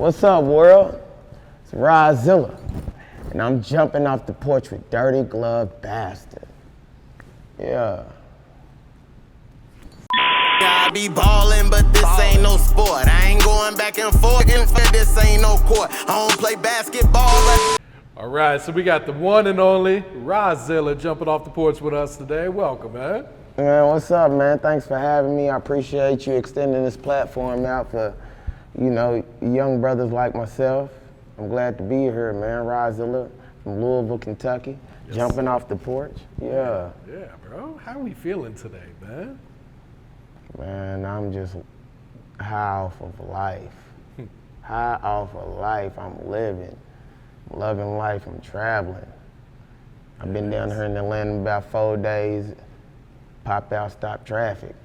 What's up, world? It's RaZilla, and I'm jumping off the porch with Dirty Glove Bastard. Yeah. I be ballin', but this ain't no sport. I ain't going back and forth, and this ain't no court. I don't play basketball, but... All right, so we got the one and only RaZilla jumping off the porch with us today. Welcome, man. Man, what's up, man? Thanks for having me. I appreciate you extending this platform out for, young brothers like myself. I'm glad to be here, man. RaZilla from Louisville, Kentucky, jumping off the porch. Yeah. Yeah, bro. How are we feeling today, man? Man, I'm just high off of life. High off of life. I'm living. I'm loving life. I'm traveling. I've been down here in Atlanta about 4 days. Pop out, stop traffic.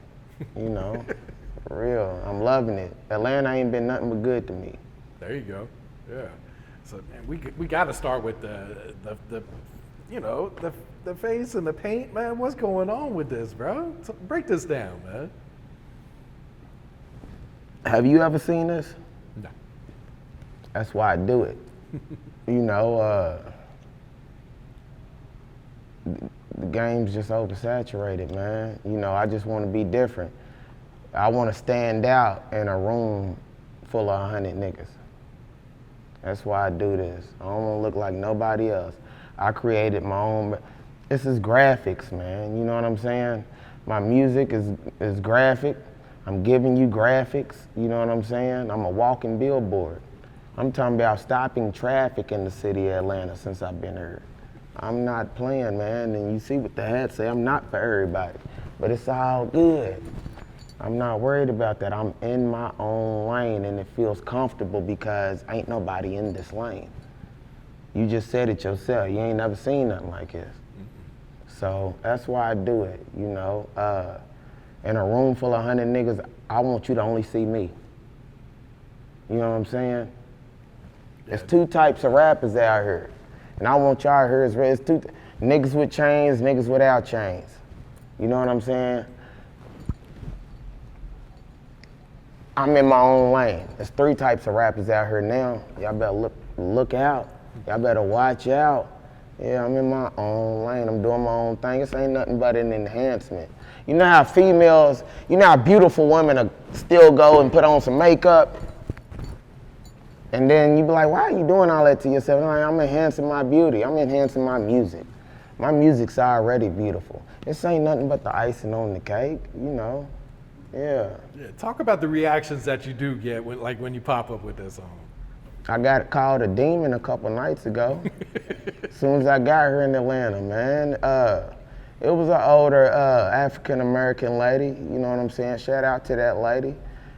For real. I'm loving it. Atlanta ain't been nothing but good to me. There you go. Yeah. So man, we got to start with the face and the paint, man. What's going on with this, bro? So break this down, man. Have you ever seen this? No. That's why I do it. The game's just oversaturated, man. I just want to be different. I want to stand out in a room full of 100 niggas. That's why I do this. I don't want to look like nobody else. I created my own. This is graphics, man. You know what I'm saying? My music is graphic. I'm giving you graphics. You know what I'm saying? I'm a walking billboard. I'm talking about stopping traffic in the city of Atlanta since I've been here. I'm not playing, man, and you see what the hat say, I'm not for everybody, but it's all good. I'm not worried about that. I'm in my own lane, and it feels comfortable because ain't nobody in this lane. You just said it yourself. You ain't never seen nothing like this. So that's why I do it, In a room full of 100 niggas, I want you to only see me. You know what I'm saying? There's two types of rappers out here. And I want y'all to hear it's two, niggas with chains, niggas without chains. You know what I'm saying? I'm in my own lane. There's three types of rappers out here now. Y'all better look out. Y'all better watch out. Yeah, I'm in my own lane. I'm doing my own thing. This ain't nothing but an enhancement. You know how females, how beautiful women still go and put on some makeup? And then you be like, why are you doing all that to yourself? I'm enhancing my beauty. I'm enhancing my music. My music's already beautiful. This ain't nothing but the icing on the cake, Yeah. Yeah. Talk about the reactions that you do get when you pop up with this song. I got called a demon a couple nights ago. As soon as I got here in Atlanta, man. It was an older African-American lady, you know what I'm saying? Shout out to that lady.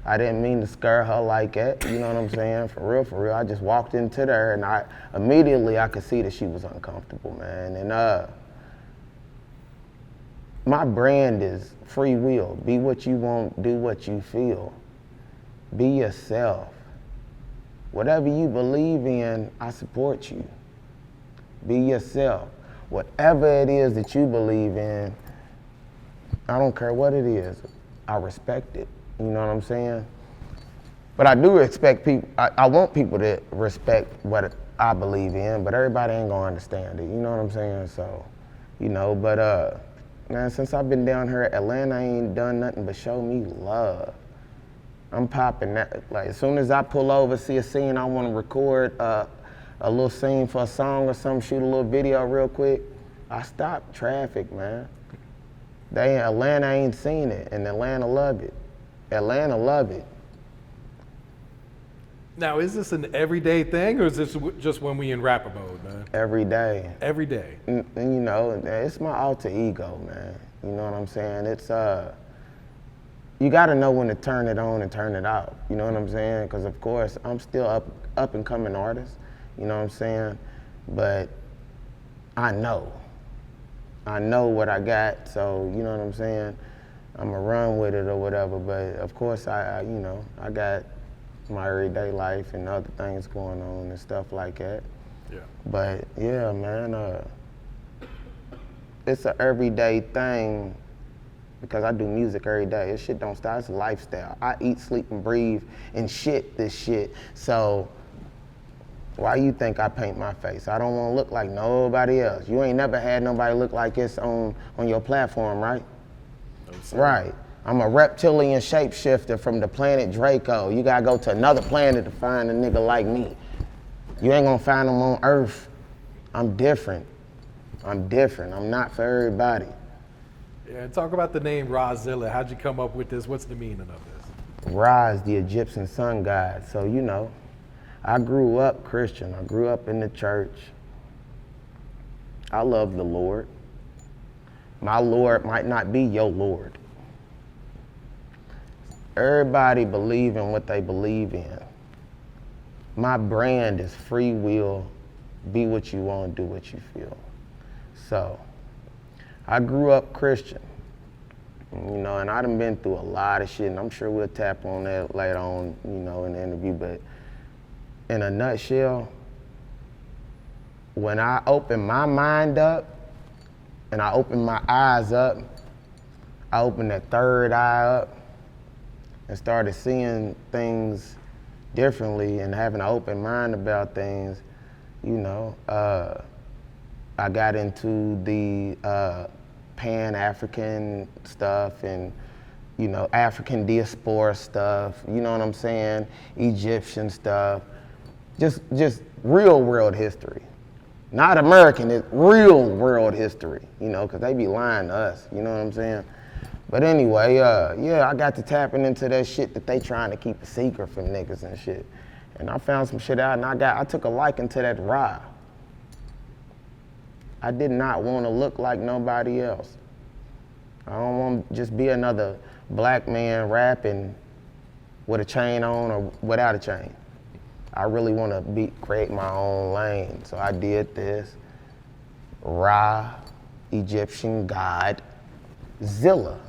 I didn't mean to scare her like that, you know what I'm saying? For real. I just walked into there and I could see that she was uncomfortable, man. And my brand is free will. Be what you want, do what you feel. Be yourself. Whatever you believe in, I support you. Be yourself. Whatever it is that you believe in, I don't care what it is, I respect it. You know what I'm saying? But I do expect people, I want people to respect what I believe in, but everybody ain't gonna understand it. You know what I'm saying? So, man, since I've been down here, Atlanta ain't done nothing but show me love. I'm popping that. Like, as soon as I pull over, see a scene, I wanna record a little scene for a song or something, shoot a little video real quick, I stop traffic, man. Atlanta ain't seen it, and Atlanta love it. Atlanta love it. Now, is this an everyday thing, or is this just when we in rapper mode, man? Every day. Every day. And it's my alter ego, man. You know what I'm saying? It's you gotta know when to turn it on and turn it off. You know what I'm saying? Because of course, I'm still up and coming artist. You know what I'm saying? But I know what I got, so you know what I'm saying? I'ma run with it or whatever, but of course I got my everyday life and other things going on and stuff like that. Yeah. But yeah, man, it's an everyday thing because I do music every day. This shit don't stop, it's a lifestyle. I eat, sleep, and breathe and shit this shit. So why you think I paint my face? I don't want to look like nobody else. You ain't never had nobody look like this on your platform, right? Right. I'm a reptilian shapeshifter from the planet Draco. You gotta go to another planet to find a nigga like me. You ain't gonna find them on Earth. I'm different. I'm not for everybody. Yeah, and talk about the name RaZilla. How'd you come up with this? What's the meaning of this? Ra is the Egyptian sun god. So, you know, I grew up Christian. I grew up in the church. I love the Lord. My Lord might not be your Lord. Everybody believe in what they believe in. My brand is free will, be what you want, do what you feel. So, I grew up Christian, you know, and I done been through a lot of shit, and I'm sure we'll tap on that later on, you know, in the interview, but in a nutshell, when I opened my mind up, and I opened my eyes up, I opened that third eye up, and started seeing things differently and having an open mind about things, you know, I got into the Pan-African stuff and, you know, African diaspora stuff, you know what I'm saying, Egyptian stuff, just real world history. Not American, it's real world history, you know, because they be lying to us, you know what I'm saying? But anyway, yeah, I got to tapping into that shit that they trying to keep a secret from niggas and shit. And I found some shit out, and I took a liking to that Ra. I did not want to look like nobody else. I don't want to just be another black man rapping with a chain on or without a chain. I really want to create my own lane. So I did this. Ra, Egyptian god, Zilla.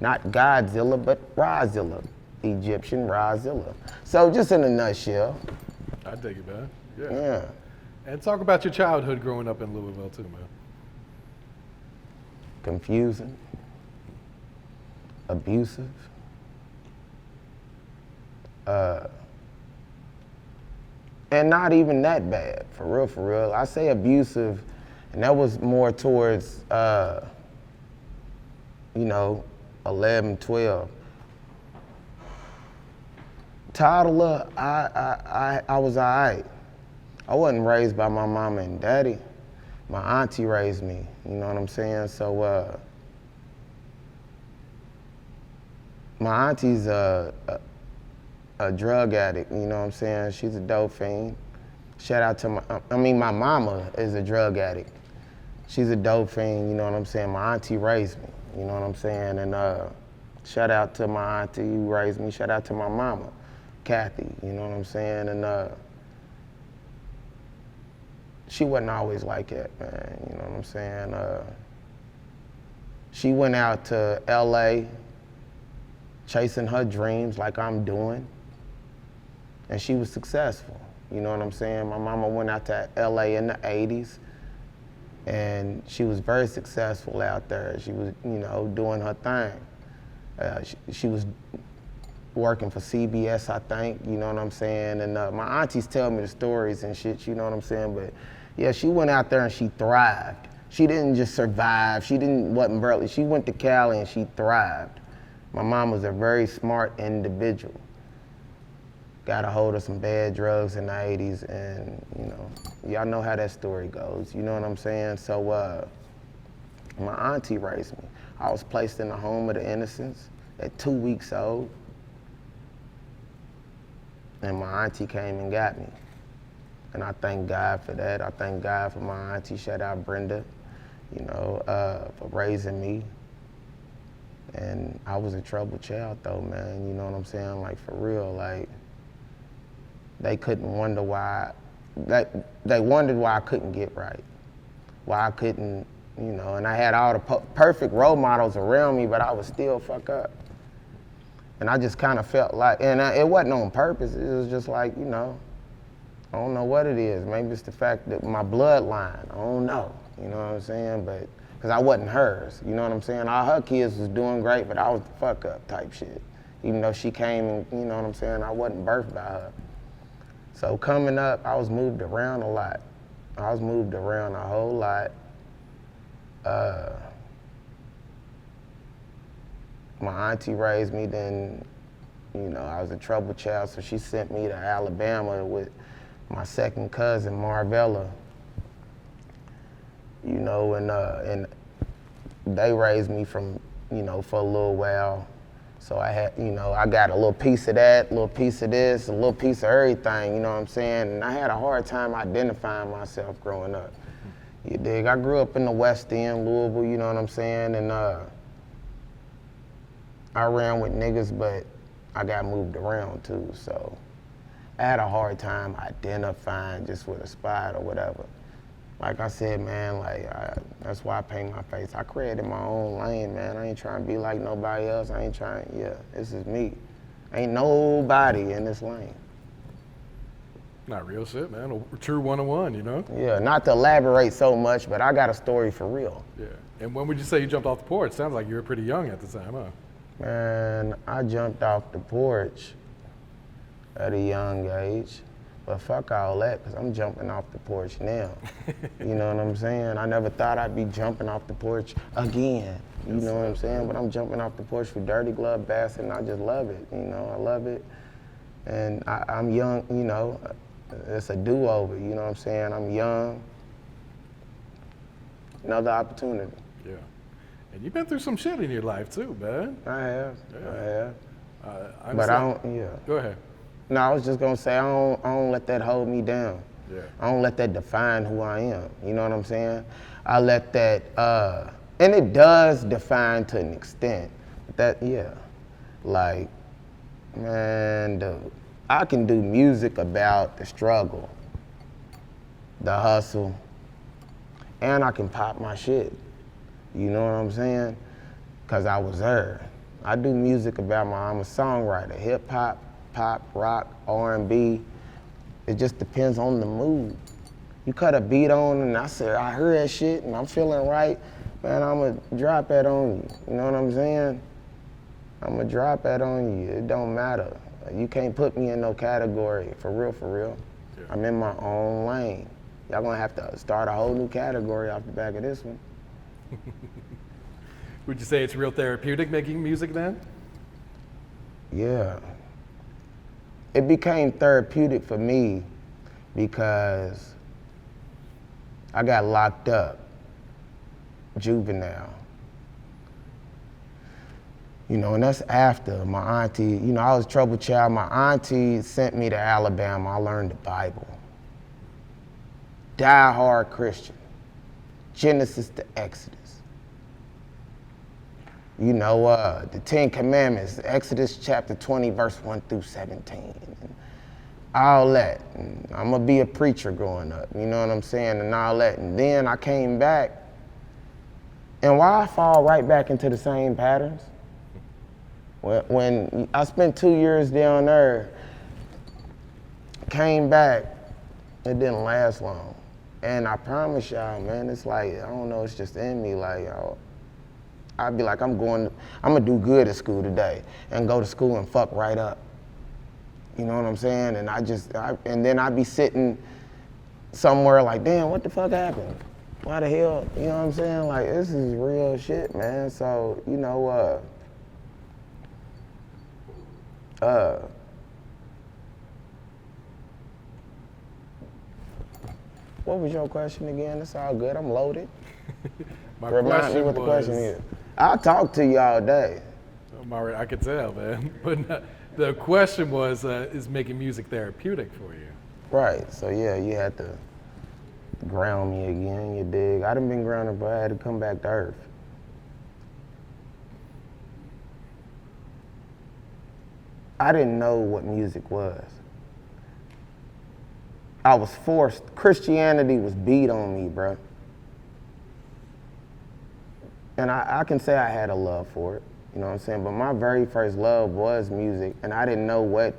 Not Godzilla, but RaZilla. Egyptian RaZilla. So just in a nutshell. I dig it, man. Yeah. And talk about your childhood growing up in Louisville too, man. Confusing. Abusive. And not even that bad, for real. I say abusive, and that was more towards, you know, 11, 12. Toddler, I was all right. I wasn't raised by my mama and daddy. My auntie raised me, you know what I'm saying? So, my auntie's a drug addict, you know what I'm saying? She's a dope fiend. Shout out to my mama is a drug addict. She's a dope fiend, you know what I'm saying? My auntie raised me, you know what I'm saying? And shout out to my auntie who raised me. Shout out to my mama, Kathy, you know what I'm saying? And she wasn't always like that, man, you know what I'm saying? She went out to LA chasing her dreams like I'm doing, and she was successful, you know what I'm saying? My mama went out to LA in the 80s, and she was very successful out there. She was, you know, doing her thing. She was working for CBS, I think, you know what I'm saying? And my aunties tell me the stories and shit, you know what I'm saying? But yeah, she went out there and she thrived. She didn't just survive, wasn't barely, she went to Cali and she thrived. My mom was a very smart individual. Got a hold of some bad drugs in the 80s, and you know, y'all know how that story goes, you know what I'm saying? So my auntie raised me. I was placed in the home of the innocents at 2 weeks old, and my auntie came and got me. And I thank God for that. I thank God for my auntie, shout out Brenda, you know, for raising me. And I was a troubled child though, man, you know what I'm saying? Like for real, like they couldn't wonder why, they wondered why I couldn't get right, why I couldn't, you know, and I had all the perfect role models around me, but I would still fuck up. And I just kind of felt like, and it wasn't on purpose, it was just like, you know, I don't know what it is. Maybe it's the fact that my bloodline, I don't know, you know what I'm saying? But because I wasn't hers. You know what I'm saying? All her kids was doing great, but I was the fuck up type shit. Even though she came and, you know what I'm saying, I wasn't birthed by her. So coming up, I was moved around a lot. I was moved around a whole lot. My auntie raised me, then, you know, I was a troubled child, so she sent me to Alabama with my second cousin, Marvella. You know, and they raised me from, you know, for a little while. So I had, you know, I got a little piece of that, a little piece of this, a little piece of everything, you know what I'm saying? And I had a hard time identifying myself growing up. You dig? I grew up in the West End, Louisville, you know what I'm saying? And I ran with niggas, but I got moved around too, so I had a hard time identifying just with a spot or whatever. Like I said, man, that's why I paint my face. I created my own lane, man. I ain't trying to be like nobody else. I ain't trying, this is me. Ain't nobody in this lane. Not real shit, man. A true one-on-one, you know? Yeah, not to elaborate so much, but I got a story for real. Yeah. And when would you say you jumped off the porch? Sounds like you were pretty young at the time, huh? Man, I jumped off the porch at a young age. But fuck all that, because I'm jumping off the porch now. You know what I'm saying? I never thought I'd be jumping off the porch again. You know what I'm saying? But I'm jumping off the porch with Dirty Glove Bastard, and I just love it. You know, I love it. And I'm young, you know, it's a do-over, you know what I'm saying? I'm young. Another opportunity. Yeah. And you've been through some shit in your life too, man. I have. Yeah. But I don't, yeah. Go ahead. No, I was just gonna say, I don't let that hold me down. Yeah. I don't let that define who I am. You know what I'm saying? I let that, and it does define to an extent. Like, man, dude, I can do music about the struggle, the hustle, and I can pop my shit. You know what I'm saying? Cause I was there. I do music about I'm a songwriter, hip hop, pop, rock, R&B. It just depends on the mood. You cut a beat on and I heard that shit and I'm feeling right, man, I'ma drop that on you. You know what I'm saying? I'ma drop that on you. It don't matter. You can't put me in no category, for real, for real. Yeah. I'm in my own lane. Y'all gonna have to start a whole new category off the back of this one. Would you say it's real therapeutic making music then? Yeah. It became therapeutic for me because I got locked up, juvenile. You know, and that's after my auntie, you know, I was a troubled child. My auntie sent me to Alabama. I learned the Bible. Die-hard Christian. Genesis to Exodus. You know, the 10 Commandments, Exodus chapter 20, verse 1 through 17. And all that. And I'm gonna be a preacher growing up, you know what I'm saying, and all that. And then I came back, and why I fall right back into the same patterns? When I spent 2 years down there, came back, it didn't last long. And I promise y'all, man, it's like, I don't know, it's just in me, like, I'd be like, I'm gonna do good at school today and go to school and fuck right up. You know what I'm saying? And and then I'd be sitting somewhere like, damn, what the fuck happened? Why the hell? You know what I'm saying? Like, this is real shit, man. So, you know, what was your question again? It's all good, I'm loaded. Remind me what the question is. I'll talk to you all day. I could tell, man. But the question was, is making music therapeutic for you? Right, so yeah, you had to ground me again, you dig? I done been grounded, but I had to come back to earth. I didn't know what music was. I was forced. Christianity was beat on me, bro. And I can say I had a love for it, you know what I'm saying? But my very first love was music, and I didn't know what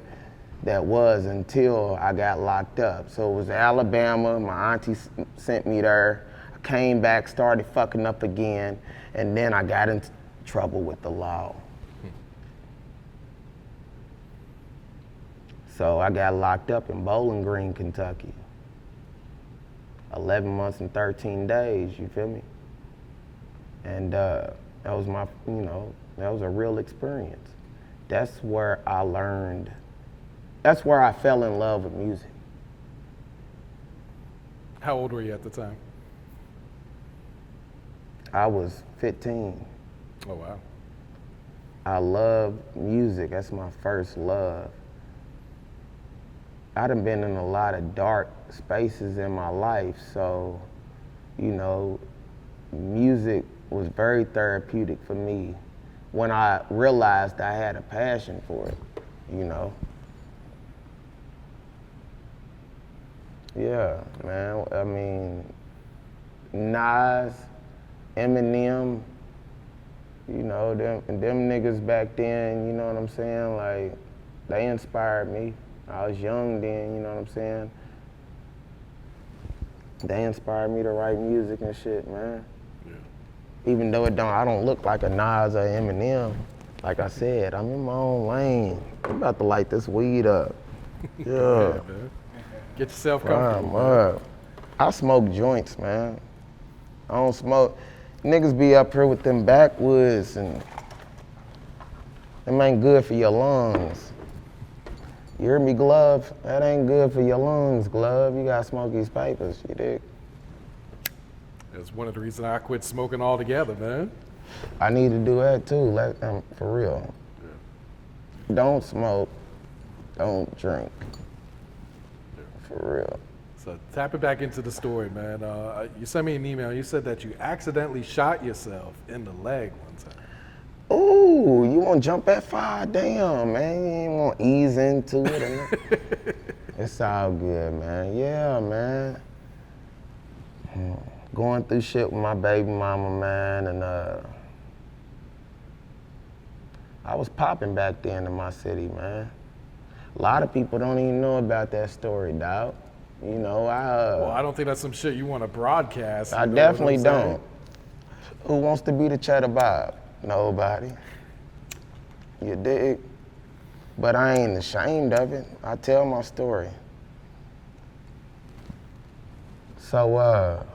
that was until I got locked up. So it was Alabama, my auntie sent me there. I came back, started fucking up again, and then I got into trouble with the law. So I got locked up in Bowling Green, Kentucky. 11 months and 13 days, you feel me? And that was my, that was a real experience. That's where I learned, that's where I fell in love with music. How old were you at the time? I was 15. Oh, wow. I love music, that's my first love. I done been in a lot of dark spaces in my life, so, music was very therapeutic for me when I realized I had a passion for it, Yeah, man, I mean, Nas, Eminem, them niggas back then, you know what I'm saying? Like, they inspired me. I was young then, you know what I'm saying? They inspired me to write music and shit, man. Yeah. Even though I don't look like a Nas or Eminem, like I said, I'm in my own lane. I'm about to light this weed up. Yeah. Man. Get yourself comfortable. I smoke joints, man. I don't smoke. Niggas be up here with them backwoods and them ain't good for your lungs. You hear me, Glove? That ain't good for your lungs, Glove. You gotta smoke these papers, you dig? That's one of the reasons I quit smoking altogether, man. I need to do that too, for real. Yeah. Don't smoke, don't drink. Yeah. For real. So tap it back into the story, man. You sent me an email. You said that you accidentally shot yourself in the leg one time. Ooh, you want to jump that far? Damn, man. You ain't want to ease into it. Or it's all good, man. Yeah, man. Going through shit with my baby mama, man, and I was popping back then in my city, man. A lot of people don't even know about that story, dog. Well, I don't think that's some shit you want to broadcast. I definitely don't. Who wants to be the Cheddar Bob? Nobody. You dig? But I ain't ashamed of it. I tell my story. So,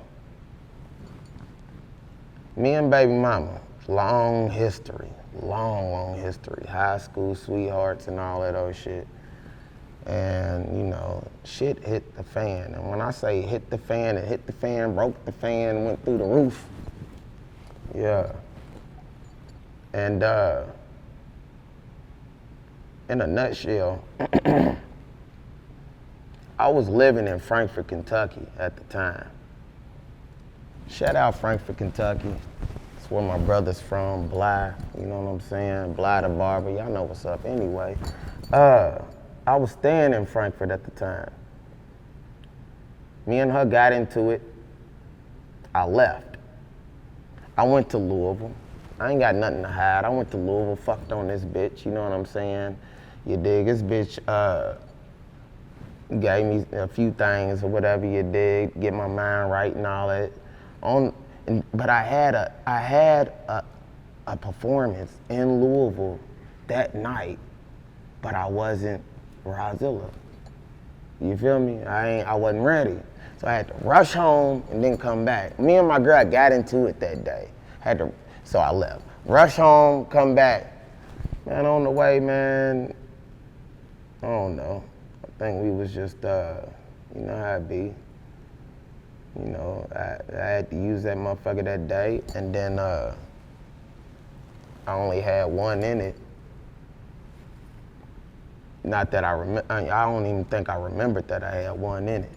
me and baby mama, long history. Long history. High school sweethearts and all that old shit. And, shit hit the fan. And when I say hit the fan, it hit the fan, broke the fan, went through the roof. Yeah. And in a nutshell, I was living in Frankfort, Kentucky at the time. Shout out Frankfort, Kentucky. It's where my brother's from, Bly, you know what I'm saying? Bly the barber, y'all know what's up anyway. I was staying in Frankfort at the time. Me and her got into it. I left. I went to Louisville. I ain't got nothing to hide. I went to Louisville, fucked on this bitch, you know what I'm saying? You dig? This bitch gave me a few things or whatever, you dig, get my mind right and all that. But I had a performance in Louisville that night, but I wasn't RaZilla. You feel me? I wasn't ready. So I had to rush home and then come back. Me and my girl got into it that day. So I left. Rush home, come back. Man, on the way, man, I don't know. I think we was just, you know how it be. I had to use that motherfucker that day, and then I only had one in it. Not that I don't even think I remembered that I had one in it.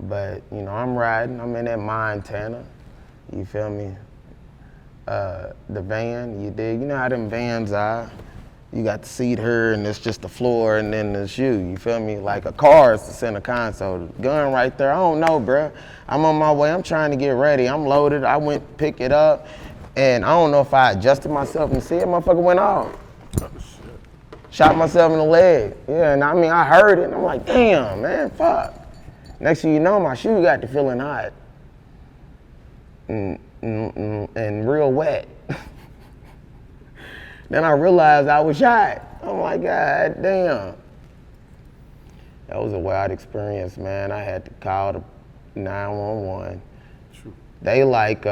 But, I'm riding, I'm in that Montana, you feel me? The van, you dig? You know how them vans are? You got the seat here, and it's just the floor, and then there's you feel me? Like a car is the center console. The gun right there, I don't know, bruh. I'm on my way, I'm trying to get ready. I'm loaded, I went pick it up, and I don't know if I adjusted myself and see it, motherfucker went off. Oh, shit. Shot myself in the leg. Yeah, and I heard it, and I'm like, damn, man, fuck. Next thing you know, my shoe got to feeling hot. and real wet. Then I realized I was shot. I'm like, God damn. That was a wild experience, man. I had to call the 911. True. They like,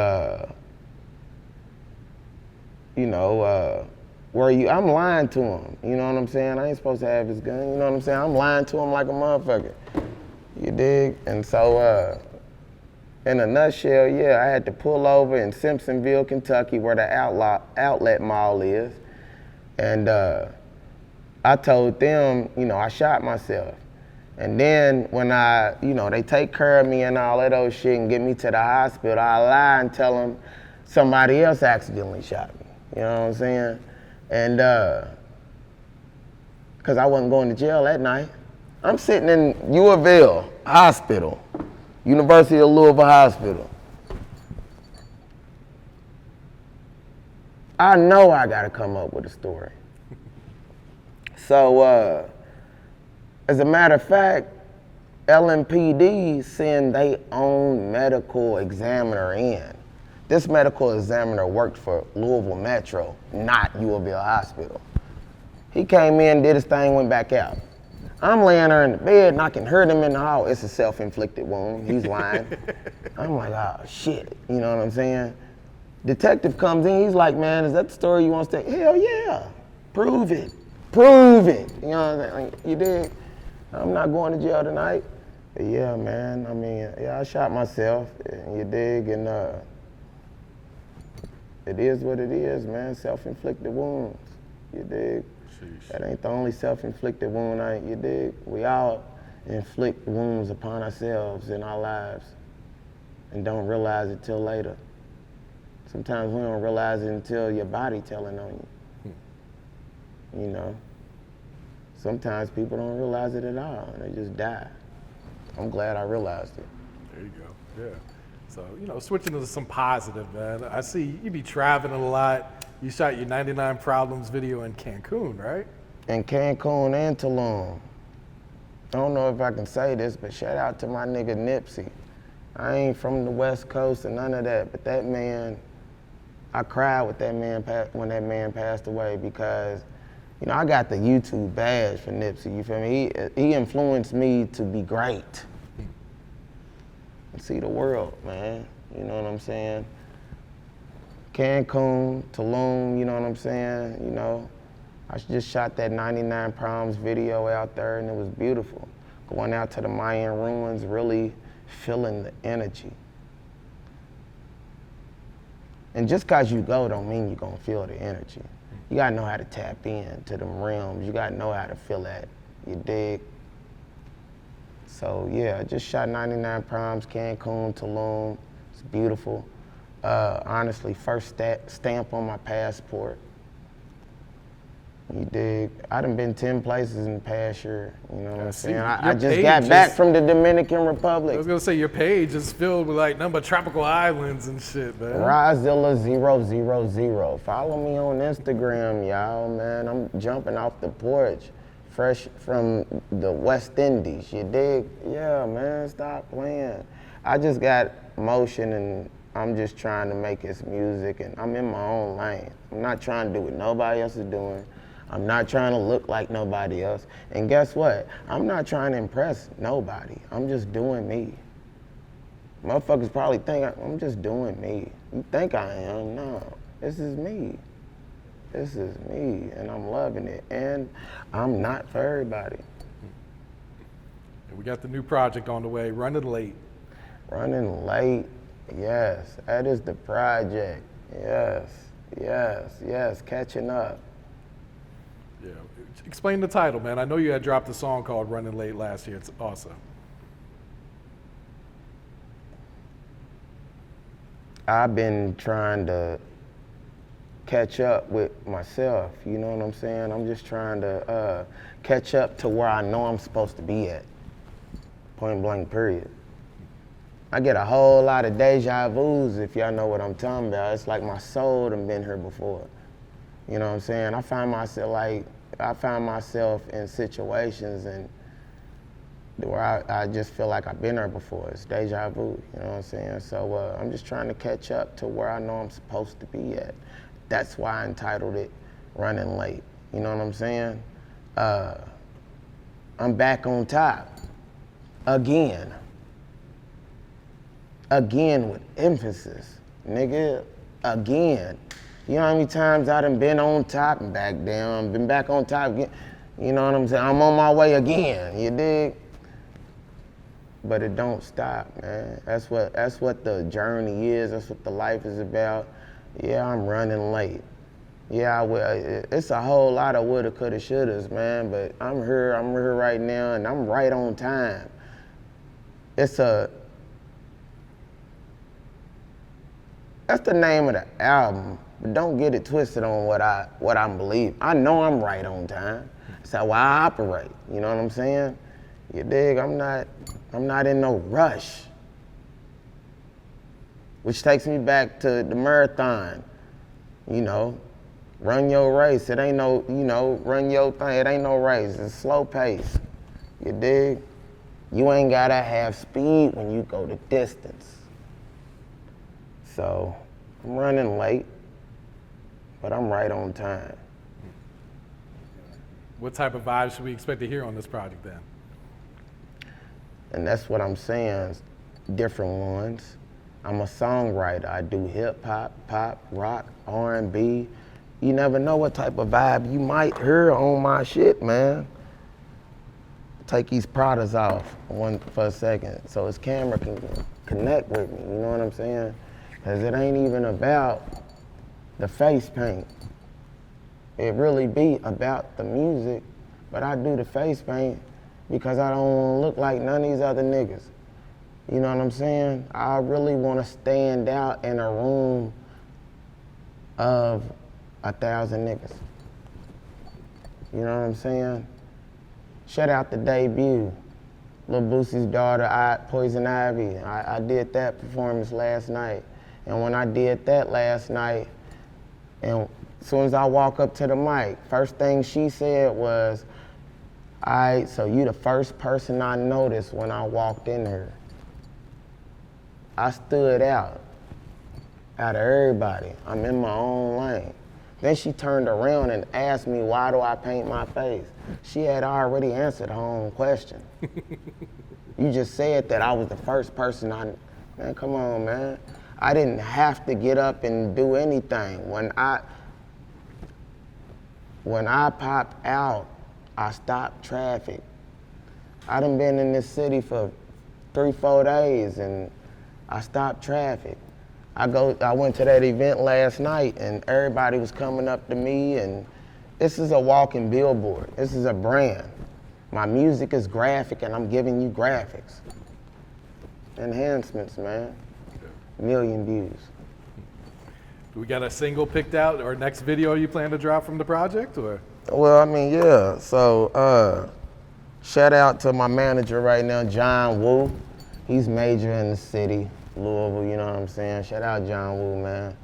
where you, I'm lying to him. You know what I'm saying? I ain't supposed to have his gun. You know what I'm saying? I'm lying to him like a motherfucker. You dig? And so, in a nutshell, yeah, I had to pull over in Simpsonville, Kentucky, where the outlet mall is. And I told them, I shot myself. And then when they take care of me and all that old shit and get me to the hospital, I lie and tell them somebody else accidentally shot me. You know what I'm saying? And because I wasn't going to jail that night. I'm sitting in U of L Hospital, University of Louisville Hospital. I know I gotta come up with a story. So, as a matter of fact, LMPD send their own medical examiner in. This medical examiner worked for Louisville Metro, not U of L Hospital. He came in, did his thing, went back out. I'm laying there in the bed and I can hear him in the hall. It's a self-inflicted wound. He's lying. I'm like, oh shit. You know what I'm saying? Detective comes in, he's like, man, is that the story you want to say? Hell yeah. Prove it. Prove it. You know what I'm saying? Like, you dig? I'm not going to jail tonight. But yeah, man. I mean, yeah, I shot myself. You dig? And it is what it is, man. Self-inflicted wounds. You dig? Sheesh. That ain't the only self-inflicted wound, you dig? We all inflict wounds upon ourselves in our lives and don't realize it till later. Sometimes we don't realize it until your body telling on you. You know? Sometimes people don't realize it at all, and they just die. I'm glad I realized it. There you go, yeah. So, switching to some positive, man. I see you be traveling a lot. You shot your 99 Problems video in Cancun, right? In Cancun and Tulum. I don't know if I can say this, but shout out to my nigga Nipsey. I ain't from the West Coast or none of that, but that man, I cried with that man when that man passed away because, I got the YouTube badge for Nipsey, you feel me? He influenced me to be great and see the world, man. You know what I'm saying? Cancun, Tulum, you know what I'm saying? I just shot that 99 Problems video out there and it was beautiful. Going out to the Mayan ruins, really feeling the energy. And just cause you go don't mean you're gonna feel the energy. You gotta know how to tap in to them realms. You gotta know how to feel that, you dig? So yeah, I just shot 99 Problems, Cancun, Tulum, it's beautiful. Honestly, first stamp on my passport. You dig? I done been 10 places in the past year, you know what I'm saying? I just got back from the Dominican Republic. I was gonna say, your page is filled with like nothing but tropical islands and shit, man. RaZilla 000. Follow me on Instagram, y'all, man. I'm jumping off the porch, fresh from the West Indies, you dig? Yeah, man, stop playing. I just got motion and I'm just trying to make his music and I'm in my own lane. I'm not trying to do what nobody else is doing. I'm not trying to look like nobody else. And guess what? I'm not trying to impress nobody. I'm just doing me. Motherfuckers probably think I'm just doing me. You think I am? No, this is me. This is me, and I'm loving it. And I'm not for everybody. And we got the new project on the way, Running Late. Running Late, yes, that is the project. Yes, catching up. Yeah, explain the title, man. I know you had dropped a song called Running Late last year. It's awesome. I've been trying to catch up with myself, you know what I'm saying? I'm just trying to catch up to where I know I'm supposed to be at, point blank period. I get a whole lot of deja vus, if y'all know what I'm talking about. It's like my soul done been here before. You know what I'm saying? I find myself in situations and where I just feel like I've been there before. It's deja vu, you know what I'm saying? So I'm just trying to catch up to where I know I'm supposed to be at. That's why I entitled it Running Late, you know what I'm saying? I'm back on top, again. Again with emphasis, nigga, again. You know how many times I done been on top and back down, been back on top again. You know what I'm saying? I'm on my way again, you dig? But it don't stop, man. That's what the journey is, that's what the life is about. Yeah, I'm running late. Yeah, it's a whole lot of woulda, coulda, shouldas, man, but I'm here right now and I'm right on time. That's the name of the album, but don't get it twisted on what I'm believing. I know I'm right on time. That's how I operate, you know what I'm saying? You dig? I'm not in no rush. Which takes me back to the marathon, you know, run your race. It ain't no, you know, run your thing. It ain't no race. It's slow pace, you dig? You ain't gotta have speed when you go the distance. So I'm running late, but I'm right on time. What type of vibes should we expect to hear on this project then? And that's what I'm saying, different ones. I'm a songwriter. I do hip hop, pop, rock, R&B. You never know what type of vibe you might hear on my shit, man. Take these Pradas off for a second so his camera can connect with me, you know what I'm saying? Because it ain't even about the face paint. It really be about the music, but I do the face paint because I don't want to look like none of these other niggas. You know what I'm saying? I really want to stand out in a room of 1,000 niggas. You know what I'm saying? Shout out to Debut, Lil Boosie's daughter, Poison Ivy. I did that performance last night. And when I did that last night, and as soon as I walk up to the mic, first thing she said was, all right, so you the first person I noticed when I walked in here. I stood out of everybody. I'm in my own lane. Then she turned around and asked me, why do I paint my face? She had already answered her own question. You just said that I was the first person man, come on, man. I didn't have to get up and do anything. When I popped out, I stopped traffic. I done been in this city for 3-4 days and I stopped traffic. I went to that event last night and everybody was coming up to me, and this is a walking billboard. This is a brand. My music is graphic and I'm giving you graphics. Enhancements, man. 1 million views. Do we got a single picked out or next video you plan to drop from the project, or? Well, I mean, yeah. So, shout out to my manager right now, John Woo. He's major in the city, Louisville, you know what I'm saying? Shout out John Woo, man.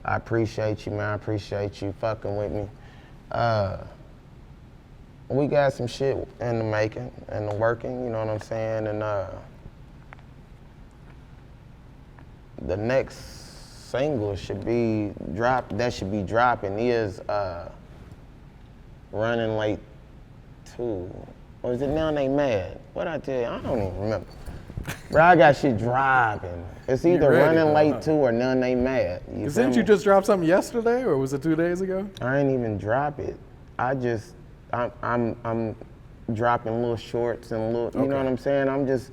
I appreciate you, man. I appreciate you fucking with me. We got some shit in the making and the working, you know what I'm saying? And the next single should be dropping is Running Late 2. Or is it Now They Mad? What'd I tell you? I don't even remember. Bro, I got shit driving. It's either Running Late 2 or Now They Mad. Didn't you just drop something yesterday, or was it 2 days ago? I ain't even drop it. I'm dropping little shorts and little, you know what I'm saying? I'm just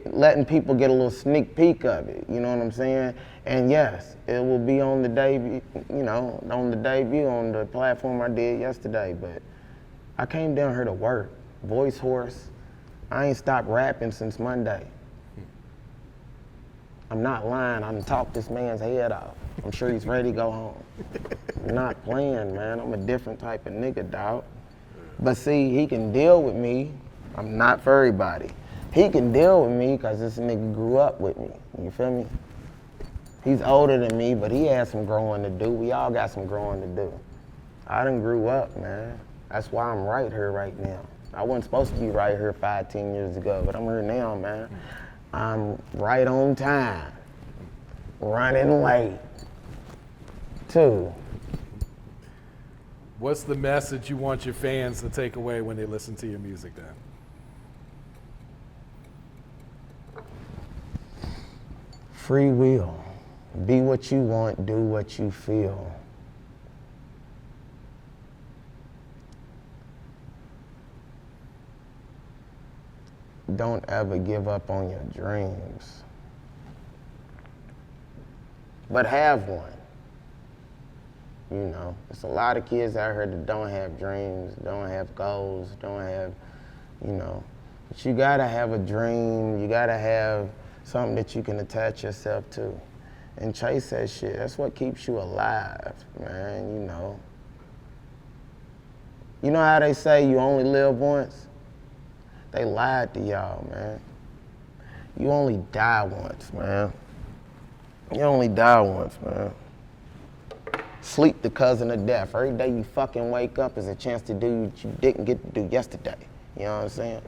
letting people get a little sneak peek of it, you know what I'm saying? And yes, it will be on the debut, on the platform I did yesterday, but I came down here to work, voice hoarse. I ain't stopped rapping since Monday. I'm not lying, I done talked this man's head off. I'm sure he's ready to go home. I'm not playing, man. I'm a different type of nigga, dog. But see, he can deal with me. I'm not for everybody. He can deal with me because this nigga grew up with me. You feel me? He's older than me, but he has some growing to do. We all got some growing to do. I done grew up, man. That's why I'm right here right now. I wasn't supposed to be right here 5, 10 years ago, but I'm here now, man. I'm right on time, running late, too. What's the message you want your fans to take away when they listen to your music then? Free will. Be what you want, do what you feel. Don't ever give up on your dreams. But have one. You know, there's a lot of kids out here that don't have dreams, don't have goals, don't have, you know. But you gotta have a dream, you gotta have something that you can attach yourself to. And chase that shit. That's what keeps you alive, man, you know. You know how they say you only live once? They lied to y'all, man. You only die once, man. You only die once, man. Sleep the cousin of death. Every day you fucking wake up is a chance to do what you didn't get to do yesterday. You know what I'm saying?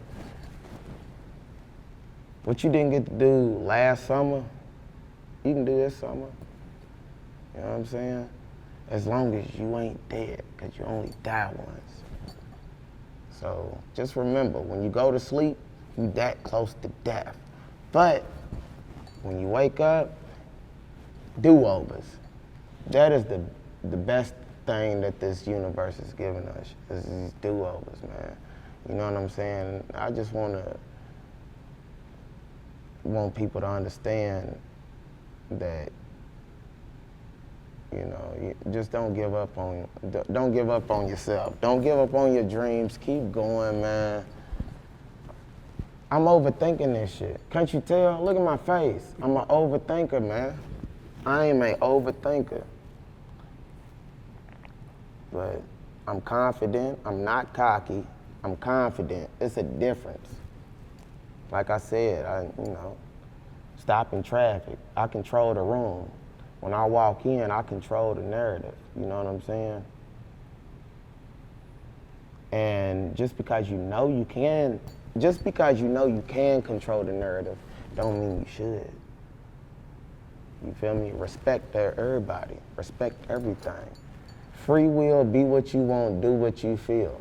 What you didn't get to do last summer, you can do this summer. You know what I'm saying? As long as you ain't dead, because you only die once. So just remember, when you go to sleep, you that close to death. But when you wake up, do-overs. That is the best thing that this universe has given us, is these do-overs, man. You know what I'm saying? I just want people to understand that, you know, you just don't give up on yourself. Don't give up on your dreams. Keep going, man. I'm overthinking this shit. Can't you tell? Look at my face. I'm an overthinker, man. I am an overthinker. But I'm confident. I'm not cocky. I'm confident. It's a difference. Like I said, stopping traffic. I control the room. When I walk in, I control the narrative. You know what I'm saying? And just because you know you can control the narrative, don't mean you should. You feel me? Respect everybody. Respect everything. Free will, be what you want, do what you feel.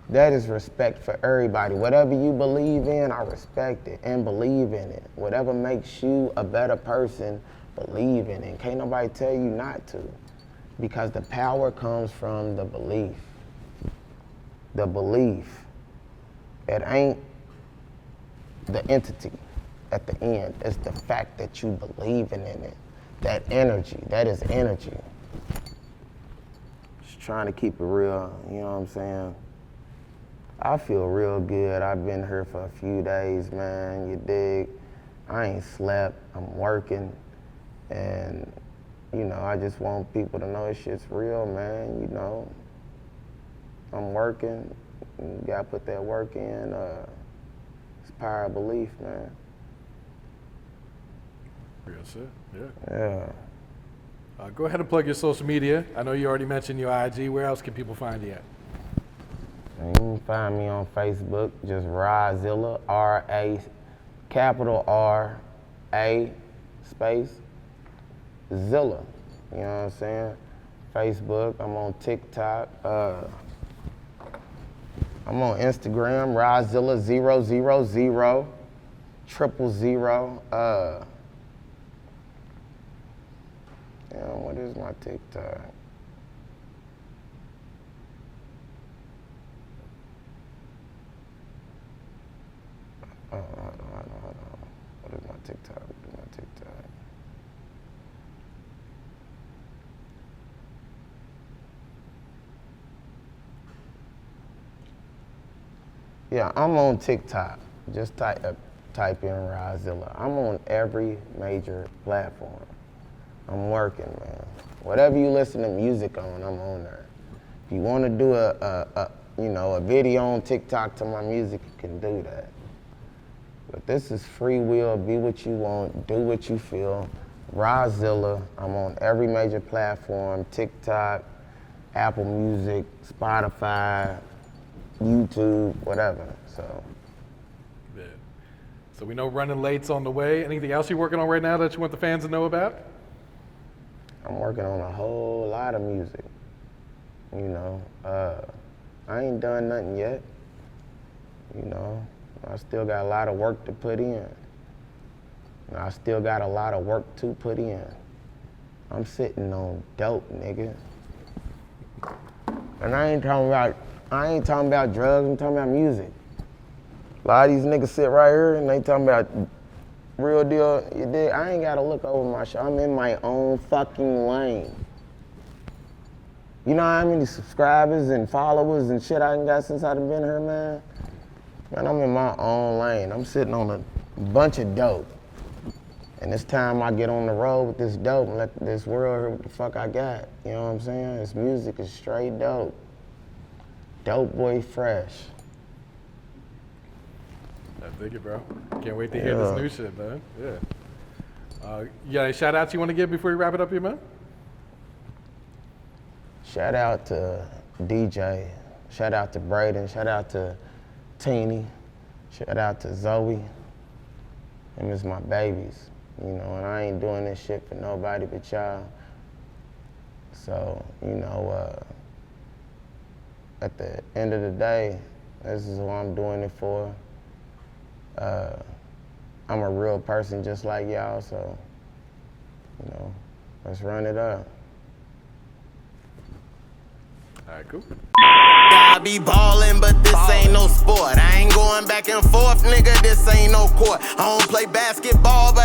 That is respect for everybody. Whatever you believe in, I respect it and believe in it. Whatever makes you a better person, believe in it. Can't nobody tell you not to. Because the power comes from the belief. The belief. It ain't the entity at the end. It's the fact that you believe in it. That energy, that is energy. Just trying to keep it real, you know what I'm saying? I feel real good. I've been here for a few days, man, you dig? I ain't slept, I'm working, and, you know, I just want people to know this shit's real, man, you know? I'm working, you gotta put that work in, it's power of belief, man. Real shit, yeah. Yeah. Go ahead and plug your social media. I know you already mentioned your IG. Where else can people find you at? And you can find me on Facebook, just RaZilla, R-A, capital R-A, space, Zilla. You know what I'm saying? Facebook, I'm on TikTok. I'm on Instagram, RaZilla 000 000. What is my TikTok? Hold on. What is my TikTok? Yeah, I'm on TikTok. Just type in RaZilla. I'm on every major platform. I'm working, man. Whatever you listen to music on, I'm on there. If you want to do a video on TikTok to my music, you can do that. But this is free will. Be what you want. Do what you feel. RaZilla. I'm on every major platform: TikTok, Apple Music, Spotify, YouTube, whatever. So. Yeah. So we know Running Late's on the way. Anything else you're working on right now that you want the fans to know about? I'm working on a whole lot of music. You know, I ain't done nothing yet. You know, I still got a lot of work to put in. And I still got a lot of work to put in. I'm sitting on dope, nigga. And I ain't talking about drugs, I'm talking about music. A lot of these niggas sit right here and they talking about real deal. You dig? I ain't gotta look over my shoulder. I'm in my own fucking lane. You know how many subscribers and followers and shit I done got since I've been here, man? Man, I'm in my own lane. I'm sitting on a bunch of dope. And it's time I get on the road with this dope and let this world hear what the fuck I got. You know what I'm saying? This music is straight dope. Dope boy fresh. I dig it, bro. Can't wait to hear this new shit, man. Yeah. You got any shout outs you want to give before we wrap it up here, man? Shout out to DJ. Shout out to Braden. Shout out to Teeny. Shout out to Zoe. Them is my babies. You know, and I ain't doing this shit for nobody but y'all. So, you know, at the end of the day, this is who I'm doing it for. I'm a real person just like y'all, so, you know, let's run it up. All right, cool. I be ballin', but this ain't no sport. I ain't going back and forth, nigga, this ain't no court. I don't play basketball, but